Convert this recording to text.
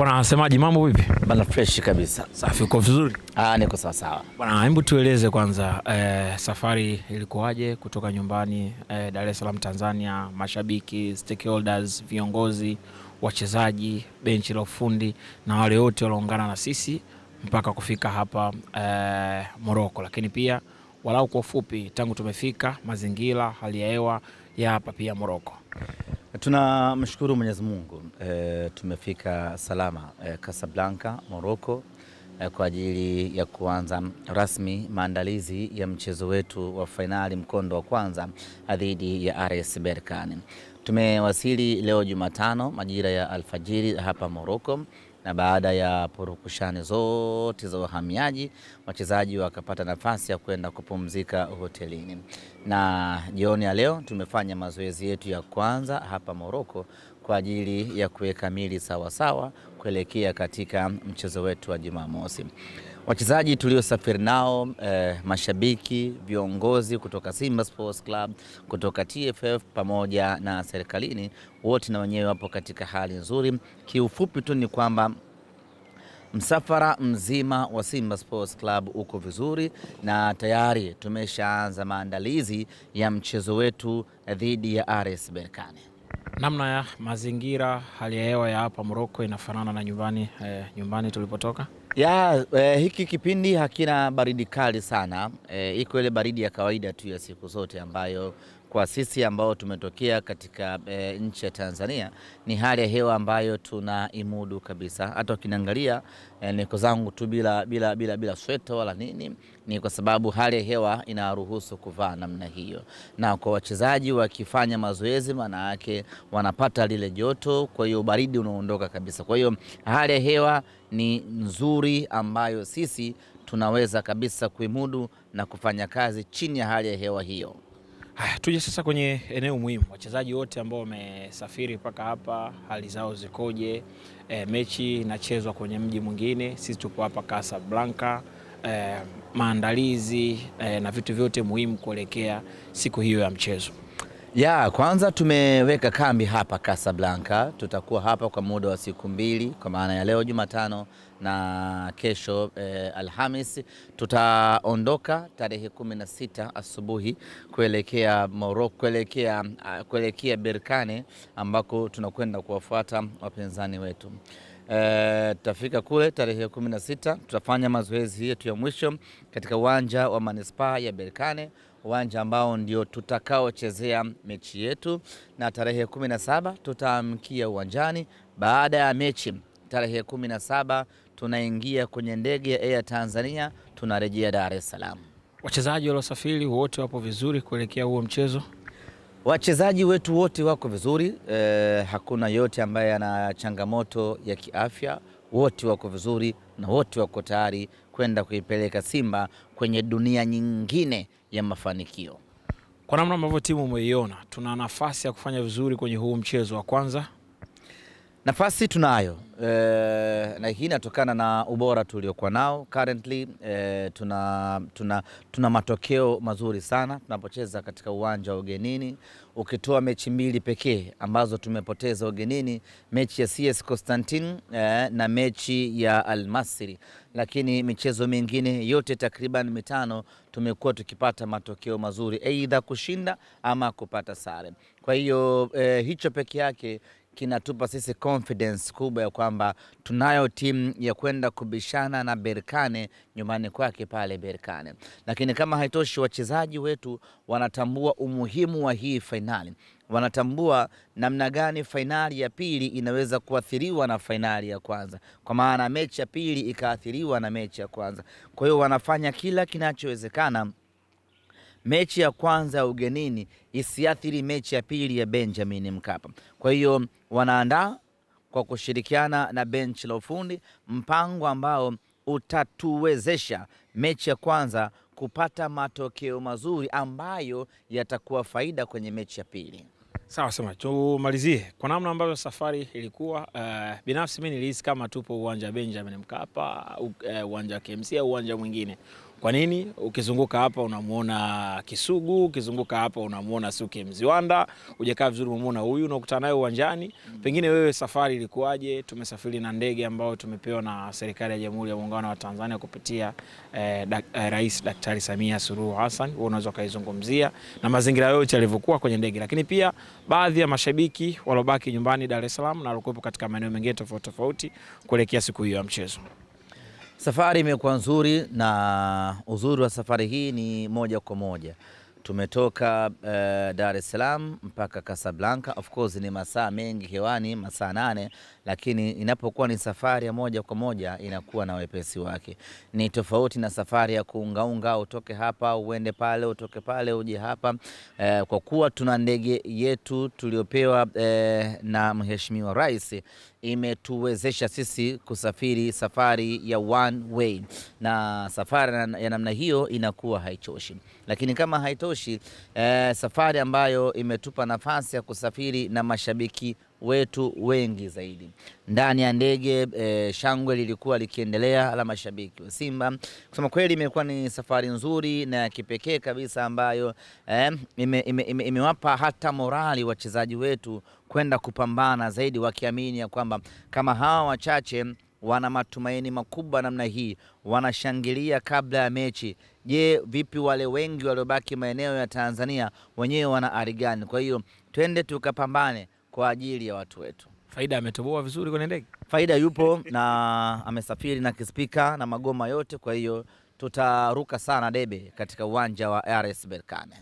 Bwana anasemaje, mambo vipi? Bana fresh kabisa. Safi, uko vizuri? Niko sawa sawa. Bwana, hebu tueleze kwanza safari ilikuwaje kutoka nyumbani Dar es Salaam Tanzania, mashabiki, stakeholders, viongozi, wachezaji, benchi la ufundi na wale wote walioungana na sisi mpaka kufika hapa Morocco, lakini pia walau kwa ufupi tangu tumefika, mazingira, hali ya hewa ya hapa pia Morocco. Tunamshukuru Mwenyezi Mungu, tumefika salama Casablanca, Morocco, kwa ajili ya kuanza rasmi maandalizi ya mchezo wetu wa finali mkondo wa kwanza dhidi ya RS Berkane. Tumewasili leo Jumatano majira ya alfajiri hapa Morocco, na baada ya purukushani zote za uhamiaji, wachezaji wakapata nafasi ya kwenda kupumzika hotelini. Na jioni ya leo tumefanya mazoezi yetu ya kwanza hapa Morocco kwa ajili ya kuweka mili sawa sawa kuelekea katika mchezo wetu wa Jumamosi. Wachezaji tuliosafiri nao, mashabiki, viongozi kutoka Simba Sports Club, kutoka TFF pamoja na serikalini, wote na wenyewe wapo katika hali nzuri. Kiufupi tu ni kwamba msafara mzima wa Simba Sports Club uko vizuri na tayari tumeshaanza maandalizi ya mchezo wetu dhidi ya RS Berkane. Namna ya mazingira, hali ya hewa ya hapa Morocco inafanana na nyumbani tulipotoka? Hiki kipindi hakina baridi kali sana, iko ile baridi ya kawaida tu ya siku zote ambayo kwa sisi ambao tumetokea katika nchi ya Tanzania ni hali ya hewa ambayo tunaimudu kabisa. Hata ukiniangalia niko zangu tu bila sweta wala nini, ni kwa sababu hali ya hewa inaruhusu kuvaa namna hiyo. Na kwa wachezaji wakifanya mazoezi, maana yake wanapata lile joto, kwa hiyo baridi unaondoka kabisa. Kwa hiyo hali ya hewa ni nzuri ambayo sisi tunaweza kabisa kuimudu na kufanya kazi chini ya hali ya hewa hiyo. Tuje sasa kwenye eneo muhimu. Wachezaji wote ambao wamesafiri mpaka hapa, hali zao zikoje? Mechi inachezwa kwenye mji mwingine, sisi tupo hapa Casablanca. Maandalizi na vitu vyote muhimu kuelekea siku hiyo ya mchezo. Kwanza tumeweka kambi hapa Casablanca. Tutakuwa hapa kwa muda wa siku 2, kwa maana ya leo Jumatano na kesho Alhamis. Tutaondoka tarehe 16 asubuhi kuelekea Morocco, kuelekea Berkane ambako tunakwenda kuwafuata wapinzani wetu. Tutafika kule tarehe 16, tutafanya mazoezi yetu ya mwisho katika uwanja wa Manispaa ya Berkane, uwanja ambao ndio tutakaochezea mechi yetu, na tarehe 17 tutaamkia uwanjani. Baada ya mechi tarehe 17 tunaingia kwenye ndege ya Air Tanzania, tunarejea Dar es Salaam. Wachezaji waliosafiri wote wapo vizuri kuelekea huo mchezo? Wachezaji wetu wote wako vizuri, hakuna yote ambaye ana changamoto ya kiafya. Wote wako vizuri na wote wako tayari kwenda kuipeleka Simba kwenye dunia nyingine ya mafanikio. Kwa namna ambavyo timu umeiona, tuna nafasi ya kufanya vizuri kwenye huu mchezo wa kwanza? Nafasi tunayo, na hii inatokana na ubora tuliokuwa nao currently. Tuna matokeo mazuri sana tunapocheza katika uwanja wa ugenini, ukitoa mechi 2 pekee ambazo tumepoteza ugenini, mechi ya CS Constantine na mechi ya Al Masry, lakini michezo mingine yote takriban 5 tumekuwa tukipata matokeo mazuri, aidha kushinda ama kupata sare. Kwa hiyo hicho peke yake kinatupa sisi confidence kubwa ya kwamba tunayo timu ya kwenda kubishana na Berkane nyumbani kwake pale Berkane. Lakini kama haitoshi, wachezaji wetu wanatambua umuhimu wa hii finali. Wanatambua namna gani finali ya pili inaweza kuathiriwa na finali ya kwanza, kwa maana mechi ya pili ikaathiriwa na mechi ya kwanza. Kwa hiyo wanafanya kila kinachowezekana mechi ya kwanza ya ugenini isiathiri mechi ya pili ya Benjamin Mkapa. Kwa hiyo wanaandaa kwa kushirikiana na benchi la ufundi mpango ambao utatuwezesha mechi ya kwanza kupata matokeo mazuri ambayo yatakuwa faida kwenye mechi ya pili. Sawa, sema tumalizie kwa namna ambavyo safari ilikuwa. Binafsi mimi nilihisi kama tupo uwanja Benjamin Mkapa, uwanja wa KMC au uwanja mwingine. Kwa nini? Ukizunguka hapa unamuona Kisugu, ukizunguka hapa unamuona Suke Mziwanda, hujakaa vizuri unamuona huyu unakutana naye uwanjani. Pengine wewe safari ilikuwaje? Tumesafiri na ndege ambayo tumepewa na serikali ya Jamhuri ya Muungano wa Tanzania kupitia Rais Daktari Samia Suluhu Hassan. Wewe unaweza kaizungumzia na mazingira yote yalivyokuwa kwenye ndege, lakini pia baadhi ya mashabiki walobaki nyumbani Dar es Salaam na walikuwepo katika maeneo mengine tofauti tofauti kuelekea siku hiyo ya mchezo. Safari imekuwa nzuri, na uzuri wa safari hii ni moja kwa moja. Tumetoka Dar es Salaam mpaka Casablanca. Of course ni masaa mengi hewani, masaa 8, lakini inapokuwa ni safari ya moja kwa moja inakuwa na wepesi wake. Ni tofauti na safari ya kuungaunga, utoke hapa uende pale, utoke pale uje hapa. Kwa kuwa tuna ndege yetu tuliopewa na Mheshimiwa Rais, imetuwezesha sisi kusafiri safari ya one way, na safari ya namna hiyo inakuwa haichoshi. Lakini kama haitoshi, safari ambayo imetupa nafasi ya kusafiri na mashabiki wetu wengi zaidi ndani ya ndege. Shangwe lilikuwa likiendelea la mashabiki wa Simba. Kusema kweli imekuwa ni safari nzuri na ya kipekee kabisa ambayo imewapa hata morali wachezaji wetu kwenda kupambana zaidi, wakiamini ya kwamba kama hawa wachache wana matumaini makubwa namna hii, wanashangilia kabla ya mechi, je, vipi wale wengi waliobaki maeneo ya Tanzania wenyewe wana ari gani? Kwa hiyo twende tukapambane kwa ajili ya watu wetu. Faida ametoboa vizuri kwenye ndege. Faida yupo na amesafiri na kispika na magoma yote, kwa hiyo tutaruka sana debe katika uwanja wa RS Berkane.